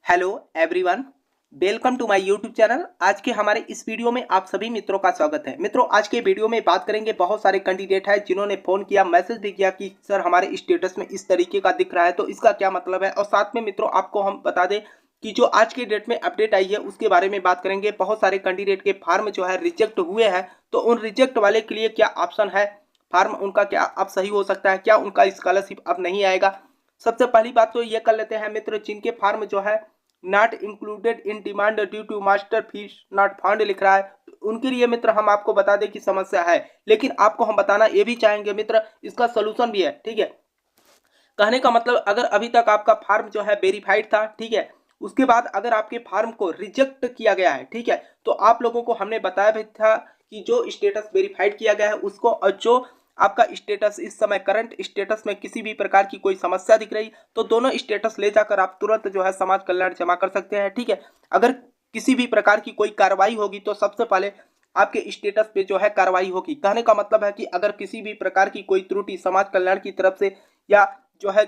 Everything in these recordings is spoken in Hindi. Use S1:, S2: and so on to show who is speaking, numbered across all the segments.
S1: Hello everyone, welcome to my YouTube channel. आज के हमारे इस वीडियो में आप सभी मित्रों का स्वागत है। मित्रों, आज के वीडियो में बात करेंगे, बहुत सारे कैंडिडेट हैं जिन्होंने फ़ोन किया, मैसेज भी किया कि सर हमारे स्टेटस में इस तरीके का दिख रहा है, तो इसका क्या मतलब है। और साथ में मित्रों आपको हम बता दें कि जो आज के डेट में अपडेट आई है उसके बारे में बात करेंगे। बहुत सारे कैंडिडेट के फार्म जो है रिजेक्ट हुए हैं, तो उन रिजेक्ट वाले के लिए क्या ऑप्शन है, फार्म उनका क्या अब सही हो सकता है, क्या उनका स्कॉलरशिप अब नहीं आएगा। सबसे पहली बात तो ये कर लेते हैं मित्र, जिनके फार्म जो है not included in demand due to master fees not fund लिख रहा है, तो उनके लिए मित्र हम आपको बता दें कि समस्या है, लेकिन आपको हम बताना ये भी चाहेंगे मित्र, इसका सोल्यूशन भी है। ठीक है, कहने का मतलब अगर अभी तक आपका फार्म जो है वेरीफाइड था, ठीक है, उसके बाद अगर आपके फार्म को रिजेक्ट किया गया है, ठीक है, तो आप लोगों को हमने बताया भी था कि जो स्टेटस वेरीफाइड किया गया है उसको, और जो आपका स्टेटस इस समय करंट स्टेटस में किसी भी प्रकार की कोई समस्या दिख रही, तो दोनों स्टेटस ले जाकर आप तुरंत जो है समाज कल्याण जमा कर सकते हैं। ठीक है, अगर किसी भी प्रकार की कोई कार्रवाई होगी तो सबसे पहले आपके स्टेटस पे जो है कार्रवाई होगी। कहने का मतलब है कि अगर किसी भी प्रकार की कोई त्रुटि समाज कल्याण की तरफ से या जो है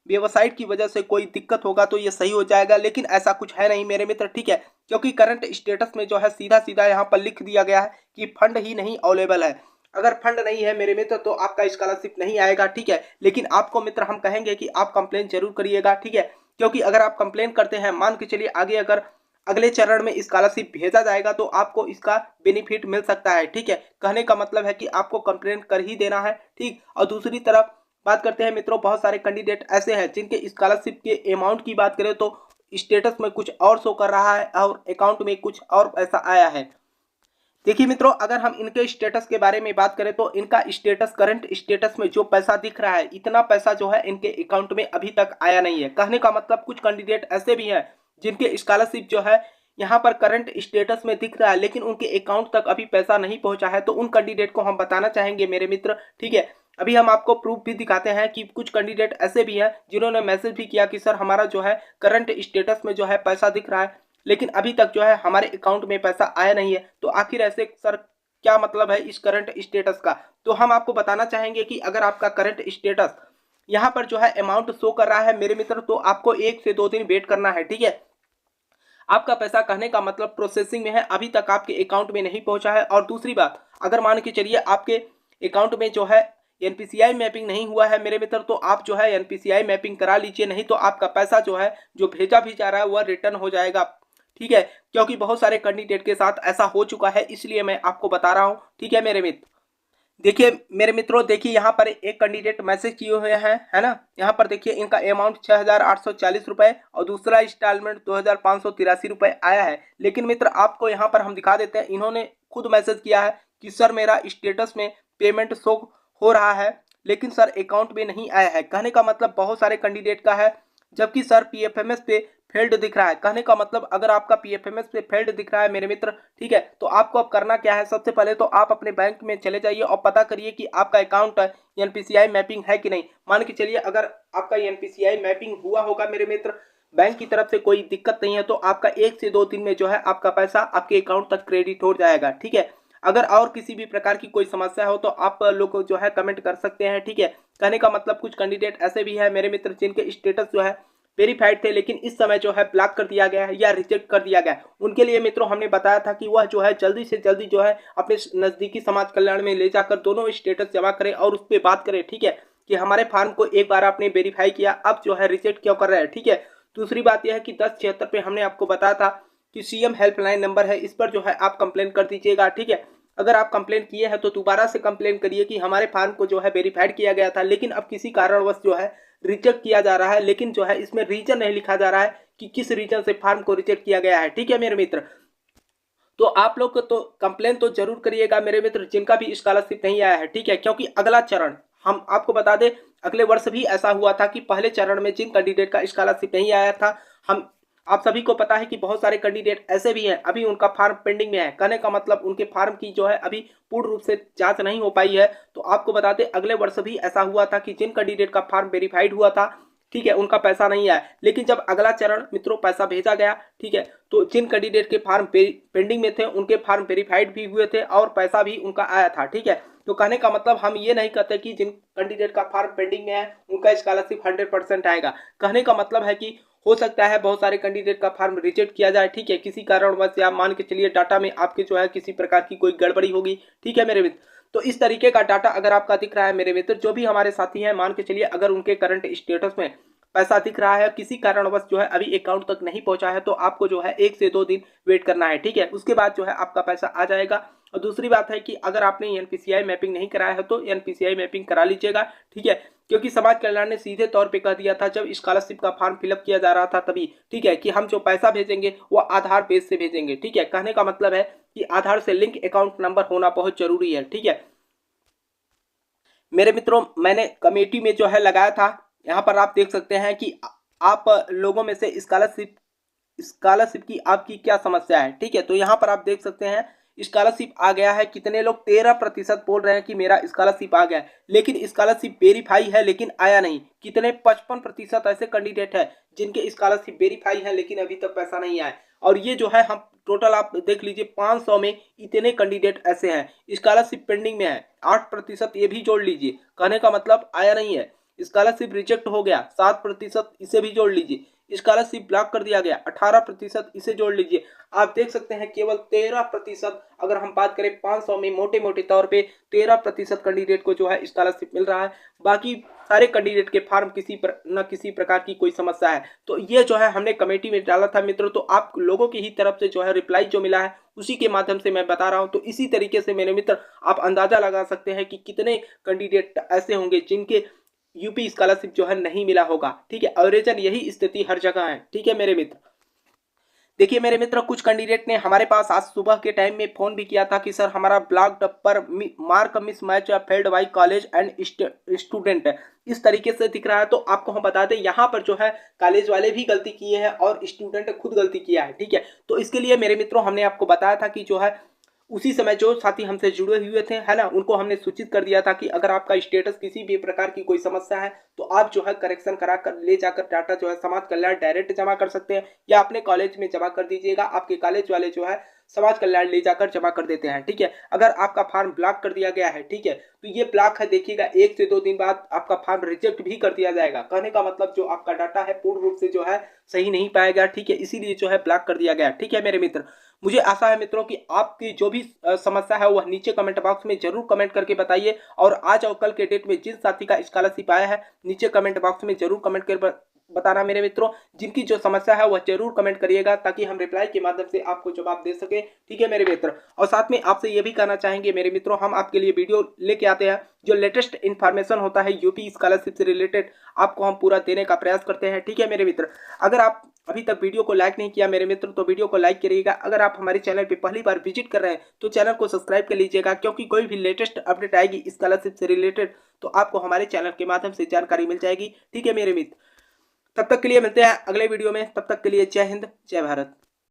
S1: वेबसाइट की वजह से कोई दिक्कत होगा तो ये सही हो जाएगा, लेकिन ऐसा कुछ है नहीं मेरे मित्र। ठीक है, क्योंकि करंट स्टेटस में जो है सीधा सीधा यहाँ पर लिख दिया गया है कि फंड ही नहीं अवेलेबल है। अगर फंड नहीं है मेरे मित्र तो आपका स्कॉलरशिप नहीं आएगा। ठीक है, लेकिन आपको मित्र हम कहेंगे कि आप कंप्लेन जरूर करिएगा। ठीक है, क्योंकि अगर आप कंप्लेन करते हैं, मान के चलिए आगे अगर अगले चरण में स्कॉलरशिप भेजा जाएगा तो आपको इसका बेनिफिट मिल सकता है। ठीक है, कहने का मतलब है कि आपको कंप्लेन कर ही देना है। ठीक, और दूसरी तरफ बात करते हैं मित्रों, बहुत सारे कैंडिडेट ऐसे हैं जिनके स्कॉलरशिप के अमाउंट की बात करें तो स्टेटस में कुछ और शो कर रहा है और अकाउंट में कुछ और पैसा आया है। देखिए मित्रों, अगर हम इनके स्टेटस के बारे में बात करें तो इनका स्टेटस, करंट स्टेटस में जो पैसा दिख रहा है, इतना पैसा जो है इनके अकाउंट में अभी तक आया नहीं है। कहने का मतलब कुछ कैंडिडेट ऐसे भी हैं जिनके स्कॉलरशिप जो है यहाँ पर करंट स्टेटस में दिख रहा है, लेकिन उनके अकाउंट तक अभी पैसा नहीं पहुंचा है, तो उन कैंडिडेट को हम बताना चाहेंगे मेरे मित्र। ठीक है, अभी हम आपको प्रूफ भी दिखाते हैं कि कुछ कैंडिडेट ऐसे भी हैं जिन्होंने मैसेज भी किया कि सर हमारा जो है करंट स्टेटस में जो है पैसा दिख रहा है, लेकिन अभी तक जो है हमारे अकाउंट में पैसा आया नहीं है। तो आखिर ऐसे सर क्या मतलब है इस करंट स्टेटस का, तो हम आपको बताना चाहेंगे कि अगर आपका करंट स्टेटस यहाँ पर जो है अमाउंट शो कर रहा है मेरे मित्र, तो आपको 1 से 2 दिन वेट करना है। ठीक है, आपका पैसा, कहने का मतलब प्रोसेसिंग में है, अभी तक आपके अकाउंट में नहीं पहुंचा है। और दूसरी बात, अगर मान के चलिए आपके अकाउंट में जो है एनपीसीआई मैपिंग नहीं हुआ है मेरे मित्र, तो आप जो है एनपीसीआई मैपिंग करा लीजिए, नहीं तो आपका पैसा जो है जो भेजा भी जा रहा है वह रिटर्न हो जाएगा। ठीक है, क्योंकि बहुत सारे कैंडिडेट के साथ ऐसा हो चुका है, इसलिए मैं आपको बता रहा हूं। ठीक है मेरे मित्र, देखिए मेरे मित्रों, देखिए यहाँ पर एक कैंडिडेट मैसेज किए हुए हैं, है ना। यहाँ पर देखिए इनका अमाउंट 6,840 रुपए और दूसरा इंस्टॉलमेंट 2,583 रुपए आया है। लेकिन मित्र आपको यहाँ पर हम दिखा देते हैं, इन्होंने खुद मैसेज किया है कि सर मेरा स्टेटस में पेमेंट शो हो रहा है, लेकिन सर अकाउंट में नहीं आया है। कहने का मतलब बहुत सारे कैंडिडेट का है, जबकि सर पीएफएमएस पे फेल्ड दिख रहा है। कहने का मतलब अगर आपका पीएफएमएस पे फेल्ड दिख रहा है मेरे मित्र, ठीक है, तो आपको अब करना क्या है, सबसे पहले तो आप अपने बैंक में चले जाइए और पता करिए कि आपका अकाउंट एनपीसीआई मैपिंग है कि नहीं। मान के चलिए अगर आपका एनपीसीआई मैपिंग हुआ होगा मेरे मित्र, बैंक की तरफ से कोई दिक्कत नहीं है, तो आपका 1 से 2 दिन में जो है आपका पैसा आपके अकाउंट तक क्रेडिट हो जाएगा। ठीक है, अगर और किसी भी प्रकार की कोई समस्या हो तो आप लोग जो है कमेंट कर सकते हैं। ठीक है, कहने का मतलब कुछ कैंडिडेट ऐसे भी है मेरे मित्र जिनके स्टेटस जो है वेरीफाइड थे, लेकिन इस समय जो है ब्लॉक कर दिया गया है या रिजेक्ट कर दिया गया है। उनके लिए मित्रों हमने बताया था कि वह जो है जल्दी से जल्दी जो है अपने नज़दीकी समाज कल्याण में ले जाकर दोनों स्टेटस जमा करें और उस पर बात करें। ठीक है, कि हमारे फार्म को एक बार आपने वेरीफाई किया, अब जो है रिजेक्ट क्यों कर रहे हैं। ठीक है, दूसरी बात यह है कि 1076 पे हमने आपको बताया था कि सीएम हेल्पलाइन नंबर है, इस पर जो है आप कंप्लेन कर दीजिएगा। ठीक है, अगर आप कंप्लेन किए हैं तो दोबारा से कंप्लेन करिए कि हमारे फार्म को जो है वेरीफाइड किया गया था, लेकिन अब किसी कारणवश जो है रिजेक्ट किया जा रहा है, लेकिन जो है इसमें रीजन नहीं लिखा जा रहा है कि किस रीजन से फार्म को रिजेक्ट किया गया है। ठीक है मेरे मित्र, तो आप लोग को तो कंप्लेन तो जरूर करिएगा मेरे मित्र जिनका भी स्कॉलरशिप नहीं आया है। ठीक है, क्योंकि अगला चरण हम आपको बता दें, अगले वर्ष भी ऐसा हुआ था कि पहले चरण में जिन कैंडिडेट का स्कॉलरशिप नहीं आया था, हम आप सभी को पता है कि बहुत सारे कैंडिडेट ऐसे भी हैं अभी उनका फार्म पेंडिंग में है। कहने का मतलब उनके फार्म की जो है अभी पूर्ण रूप से जांच नहीं हो पाई है। तो आपको बता दें अगले वर्ष भी ऐसा हुआ था कि जिन कैंडिडेट का फार्म वेरीफाइड हुआ था, ठीक है, उनका पैसा नहीं आया, लेकिन जब अगला चरण मित्रों पैसा भेजा गया, ठीक है, तो जिन कैंडिडेट के फार्म पेंडिंग में थे उनके फार्म वेरीफाइड भी हुए थे और पैसा भी उनका आया था। ठीक है, तो कहने का मतलब हम ये नहीं कहते कि जिन कैंडिडेट का फार्म पेंडिंग में है उनका स्कॉलरशिप 100% आएगा। कहने का मतलब है कि हो सकता है बहुत सारे कैंडिडेट का फॉर्म रिजेक्ट किया जाए, ठीक है, किसी कारणवश या मान के चलिए डाटा में आपके जो है किसी प्रकार की कोई गड़बड़ी होगी, ठीक है मेरे मित्र। तो इस तरीके का डाटा अगर आपका दिख रहा है मेरे मित्र, जो भी हमारे साथी हैं मान के चलिए अगर उनके करंट स्टेटस में पैसा दिख रहा है, किसी कारणवश जो है अभी अकाउंट तक नहीं पहुंचा है, तो आपको जो है 1 से 2 दिन वेट करना है, ठीक है, उसके बाद जो है आपका पैसा आ जाएगा। और दूसरी बात है कि अगर आपने एनपीसीआई मैपिंग नहीं कराया है तो एनपीसीआई मैपिंग करा लीजिएगा, ठीक है, क्योंकि समाज कल्याण ने सीधे तौर पे कह दिया था जब स्कॉलरशिप का फॉर्म फिलअप किया जा रहा था तभी, ठीक है, कि हम जो पैसा भेजेंगे वो आधार बेस से भेजेंगे, ठीक है। कहने का मतलब है कि आधार से लिंक अकाउंट नंबर होना बहुत जरूरी है, ठीक है मेरे मित्रों। मैंने कमेटी में जो है लगाया था, यहाँ पर आप देख सकते हैं कि आप लोगों में से स्कॉलरशिप की आपकी क्या समस्या है, ठीक है। तो यहाँ पर आप देख सकते हैं स्कॉलरशिप आ गया है, कितने लोग 13% बोल रहे हैं कि मेरा स्कॉलरशिप आ गया है, लेकिन स्कॉलरशिप वेरीफाई है लेकिन आया नहीं। कितने 55% ऐसे कैंडिडेट है जिनके स्कॉलरशिप वेरीफाई है लेकिन अभी तक पैसा नहीं आया। और ये जो है हम टोटल आप देख लीजिए 500 में इतने कैंडिडेट ऐसे हैं स्कॉलरशिप पेंडिंग में है। 8% ये भी जोड़ लीजिए, कहने का मतलब आया नहीं है। स्कॉलरशिप रिजेक्ट हो गया 7%, इसे भी जोड़ लीजिए। स्कॉलरशिप ब्लॉक कर दिया गया 18%, इसे जोड़ लीजिए। आप देख सकते हैं केवल 13%, अगर हम बात करें 500 में मोटे मोटे तौर पे 13% कैंडिडेट को जो है स्कॉलरशिप मिल रहा है। बाकी सारे कैंडिडेट के फॉर्म किसी प्रकार की कोई समस्या है। तो ये जो है हमने कमेटी में डाला था मित्रों, तो आप लोगों की ही तरफ से जो है रिप्लाई जो मिला है उसी के माध्यम से मैं बता रहा हूं। तो इसी तरीके से मेरे मित्र आप अंदाजा लगा सकते हैं कि कितने कैंडिडेट ऐसे होंगे जिनके यूपी स्कॉलरशिप जो है नहीं मिला होगा, ठीक है। एवरेजन यही स्थिति हर जगह है, ठीक है मेरे मित्र। देखिए मेरे मित्र कुछ कैंडिडेट ने हमारे पास आज सुबह के टाइम में फोन भी किया था कि सर हमारा ब्लॉक्ड पर mark miss match failed by college and student है, इस तरीके से दिख रहा है। तो आपको हम बता दें यहाँ पर जो है कॉलेज वाले भी गलती किए हैं और स्टूडेंट खुद गलती किया है, ठीक है। तो इसके लिए मेरे मित्रों हमने आपको बताया था कि जो है उसी समय जो साथी हमसे जुड़े हुए थे है ना, उनको हमने सूचित कर दिया था कि अगर आपका स्टेटस किसी भी प्रकार की कोई समस्या है तो आप जो है करेक्शन करा कर ले जाकर डाटा जो है समाज कल्याण डायरेक्ट जमा कर सकते हैं या अपने कॉलेज में जमा कर दीजिएगा। आपके कॉलेज वाले जो है समाज कल्याण ले जाकर जमा कर देते हैं, ठीक है। अगर आपका फॉर्म ब्लॉक कर दिया गया है, ठीक है, तो ये ब्लॉक है, देखिएगा 1 से 2 दिन बाद आपका फॉर्म रिजेक्ट भी कर दिया जाएगा। कहने का मतलब जो आपका डाटा है पूर्ण रूप से जो है सही नहीं पाएगा, ठीक है, इसीलिए जो है ब्लॉक कर दिया गया, ठीक है मेरे मित्र। मुझे आशा है मित्रों कि आपकी जो भी समस्या है वह नीचे कमेंट बॉक्स में जरूर कमेंट करके बताइए। और आज और कल के डेट में जिन साथी का स्कॉलरशिप आया है नीचे कमेंट बॉक्स में जरूर कमेंट कर बताना मेरे मित्रों। जिनकी जो समस्या है वह जरूर कमेंट करिएगा ताकि हम रिप्लाई के माध्यम से आपको जवाब दे सके, ठीक है मेरे मित्र। और साथ में आपसे ये भी कहना चाहेंगे मेरे मित्रों, हम आपके लिए वीडियो लेके आते हैं जो लेटेस्ट इन्फॉर्मेशन होता है यूपी स्कॉलरशिप से रिलेटेड आपको हम पूरा देने का प्रयास करते हैं, ठीक है मेरे मित्र। अगर आप अभी तक वीडियो को लाइक नहीं किया मेरे मित्र तो वीडियो को लाइक करिएगा। अगर आप हमारे चैनल पे पहली बार विजिट कर रहे हैं तो चैनल को सब्सक्राइब कर लीजिएगा, क्योंकि कोई भी लेटेस्ट अपडेट आएगी स्कॉलरशिप से रिलेटेड तो आपको हमारे चैनल के माध्यम से जानकारी मिल जाएगी, ठीक है मेरे मित्र। तब तक के लिए मिलते हैं अगले वीडियो में, तब तक के लिए जय हिंद जय भारत।